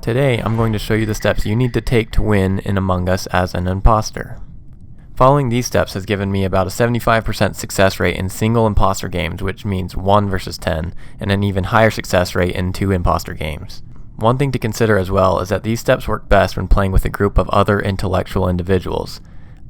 Today, I'm going to show you the steps you need to take to win in Among Us as an imposter. Following these steps has given me about a 75% success rate in single imposter games, which means 1 versus 10, and an even higher success rate in 2 imposter games. One thing to consider as well is that these steps work best when playing with a group of other intellectual individuals.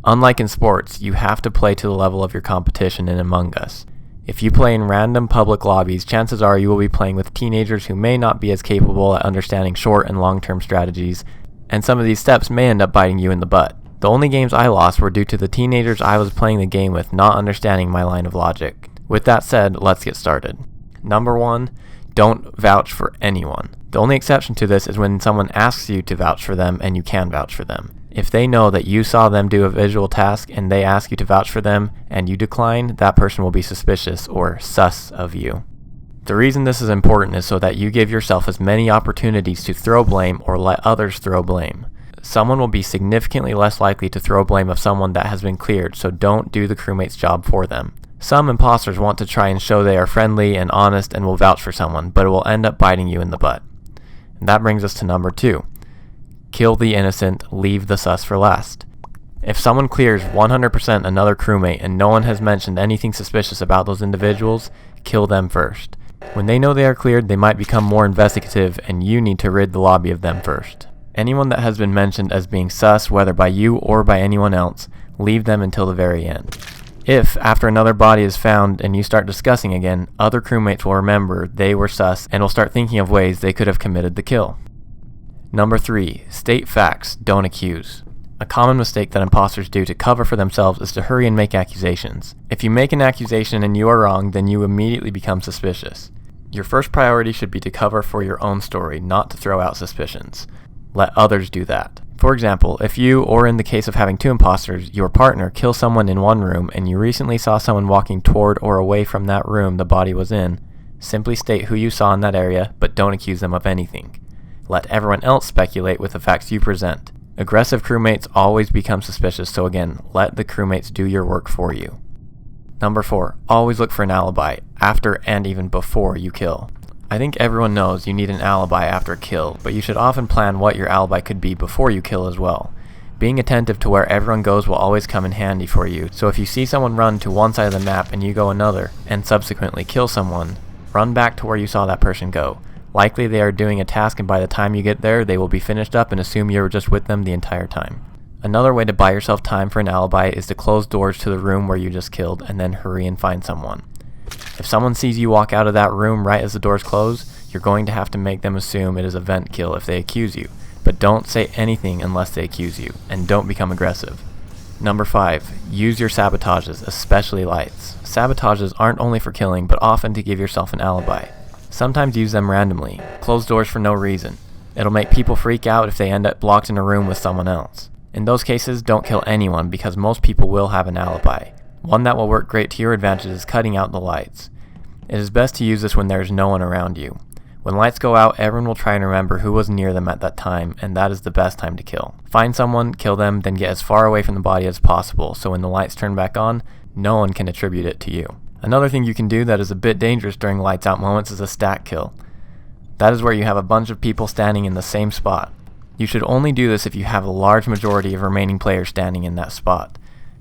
Unlike in sports, you have to play to the level of your competition in Among Us. If you play in random public lobbies, chances are you will be playing with teenagers who may not be as capable at understanding short and long-term strategies, and some of these steps may end up biting you in the butt. The only games I lost were due to the teenagers I was playing the game with not understanding my line of logic. With that said, let's get started. Number 1, don't vouch for anyone. The only exception to this is when someone asks you to vouch for them and you can vouch for them. If they know that you saw them do a visual task and they ask you to vouch for them and you decline, that person will be suspicious or sus of you. The reason this is important is so that you give yourself as many opportunities to throw blame or let others throw blame. Someone will be significantly less likely to throw blame of someone that has been cleared, so don't do the crewmate's job for them. Some imposters want to try and show they are friendly and honest and will vouch for someone, but it will end up biting you in the butt. And that brings us to number 2. Kill the innocent, leave the sus for last. If someone clears 100% another crewmate and no one has mentioned anything suspicious about those individuals, kill them first. When they know they are cleared, they might become more investigative and you need to rid the lobby of them first. Anyone that has been mentioned as being sus, whether by you or by anyone else, leave them until the very end. If, after another body is found and you start discussing again, other crewmates will remember they were sus and will start thinking of ways they could have committed the kill. Number 3, state facts, don't accuse. A common mistake that imposters do to cover for themselves is to hurry and make accusations. If you make an accusation and you are wrong, then you immediately become suspicious. Your first priority should be to cover for your own story, not to throw out suspicions. Let others do that. For example, if you, or in the case of having 2 imposters, your partner kills someone in one room and you recently saw someone walking toward or away from that room the body was in, simply state who you saw in that area, but don't accuse them of anything. Let everyone else speculate with the facts you present. Aggressive crewmates always become suspicious, so again, let the crewmates do your work for you. Number 4, always look for an alibi, after and even before you kill. I think everyone knows you need an alibi after a kill, but you should often plan what your alibi could be before you kill as well. Being attentive to where everyone goes will always come in handy for you, so if you see someone run to one side of the map and you go another, and subsequently kill someone, run back to where you saw that person go. Likely they are doing a task and by the time you get there, they will be finished up and assume you were just with them the entire time. Another way to buy yourself time for an alibi is to close doors to the room where you just killed and then hurry and find someone. If someone sees you walk out of that room right as the doors close, you're going to have to make them assume it is a vent kill if they accuse you, but don't say anything unless they accuse you, and don't become aggressive. Number 5, use your sabotages, especially lights. Sabotages aren't only for killing, but often to give yourself an alibi. Sometimes use them randomly. Close doors for no reason. It'll make people freak out if they end up locked in a room with someone else. In those cases, don't kill anyone because most people will have an alibi. One that will work great to your advantage is cutting out the lights. It is best to use this when there is no one around you. When lights go out, everyone will try and remember who was near them at that time, and that is the best time to kill. Find someone, kill them, then get as far away from the body as possible so when the lights turn back on, no one can attribute it to you. Another thing you can do that is a bit dangerous during lights out moments is a stack kill. That is where you have a bunch of people standing in the same spot. You should only do this if you have a large majority of remaining players standing in that spot.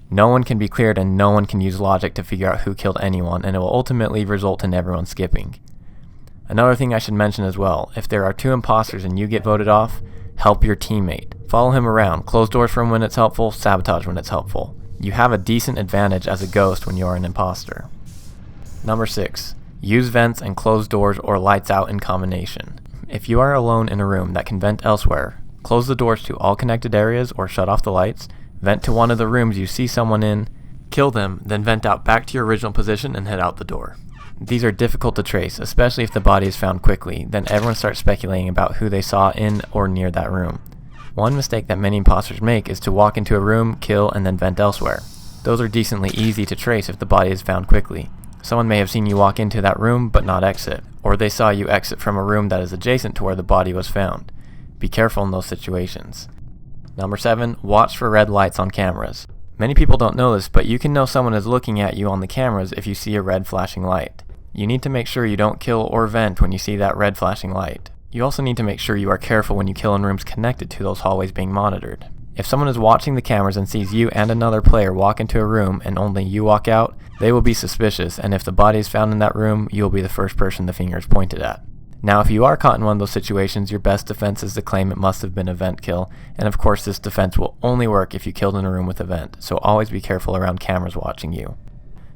No one can be cleared and no one can use logic to figure out who killed anyone, and it will ultimately result in everyone skipping. Another thing I should mention as well, if there are 2 imposters and you get voted off, help your teammate. Follow him around, close doors for him when it's helpful, sabotage when it's helpful. You have a decent advantage as a ghost when you are an imposter. Number 6, use vents and close doors or lights out in combination. If you are alone in a room that can vent elsewhere, close the doors to all connected areas or shut off the lights, vent to one of the rooms you see someone in, kill them, then vent out back to your original position and head out the door. These are difficult to trace, especially if the body is found quickly, then everyone starts speculating about who they saw in or near that room. One mistake that many imposters make is to walk into a room, kill, and then vent elsewhere. Those are decently easy to trace if the body is found quickly. Someone may have seen you walk into that room but not exit, or they saw you exit from a room that is adjacent to where the body was found. Be careful in those situations. Number 7, watch for red lights on cameras. Many people don't know this, but you can know someone is looking at you on the cameras if you see a red flashing light. You need to make sure you don't kill or vent when you see that red flashing light. You also need to make sure you are careful when you kill in rooms connected to those hallways being monitored. If someone is watching the cameras and sees you and another player walk into a room and only you walk out, they will be suspicious, and if the body is found in that room, you will be the first person the finger is pointed at. Now, if you are caught in one of those situations, your best defense is to claim it must have been a vent kill, and of course this defense will only work if you killed in a room with a vent, so always be careful around cameras watching you.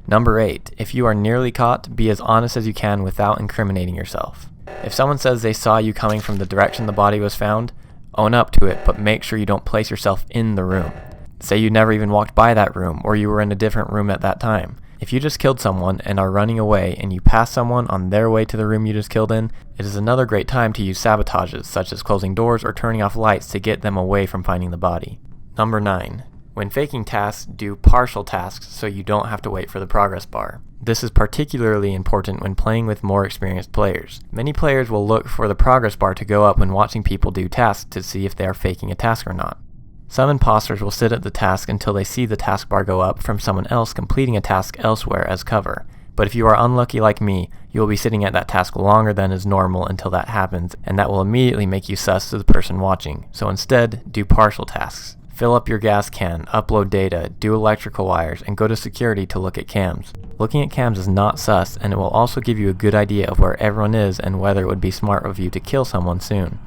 Number 8. If you are nearly caught, be as honest as you can without incriminating yourself. If someone says they saw you coming from the direction the body was found, own up to it, but make sure you don't place yourself in the room. Say you never even walked by that room, or you were in a different room at that time. If you just killed someone and are running away and you pass someone on their way to the room you just killed in, it is another great time to use sabotages, such as closing doors or turning off lights to get them away from finding the body. Number 9. When faking tasks, do partial tasks so you don't have to wait for the progress bar. This is particularly important when playing with more experienced players. Many players will look for the progress bar to go up when watching people do tasks to see if they are faking a task or not. Some imposters will sit at the task until they see the taskbar go up from someone else completing a task elsewhere as cover. But if you are unlucky like me, you will be sitting at that task longer than is normal until that happens, and that will immediately make you sus to the person watching. So instead, do partial tasks. Fill up your gas can, upload data, do electrical wires, and go to security to look at cams. Looking at cams is not sus, and it will also give you a good idea of where everyone is and whether it would be smart of you to kill someone soon.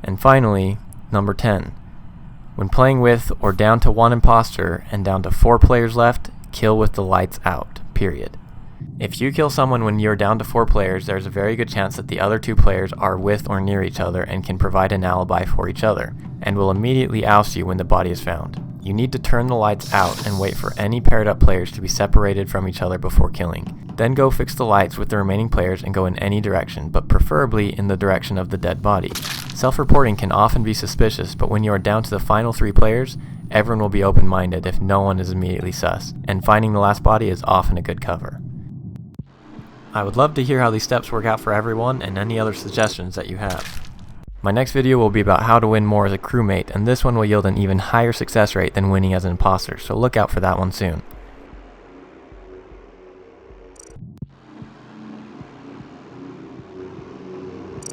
And finally, number 10. When playing with or down to one imposter and down to 4 players left, kill with the lights out, period. If you kill someone when you're down to 4 players, there's a very good chance that the other 2 players are with or near each other and can provide an alibi for each other, and will immediately oust you when the body is found. You need to turn the lights out and wait for any paired up players to be separated from each other before killing. Then go fix the lights with the remaining players and go in any direction, but preferably in the direction of the dead body. Self-reporting can often be suspicious, but when you are down to the final 3 players, everyone will be open-minded if no one is immediately sus, and finding the last body is often a good cover. I would love to hear how these steps work out for everyone and any other suggestions that you have. My next video will be about how to win more as a crewmate, and this one will yield an even higher success rate than winning as an imposter, so look out for that one soon.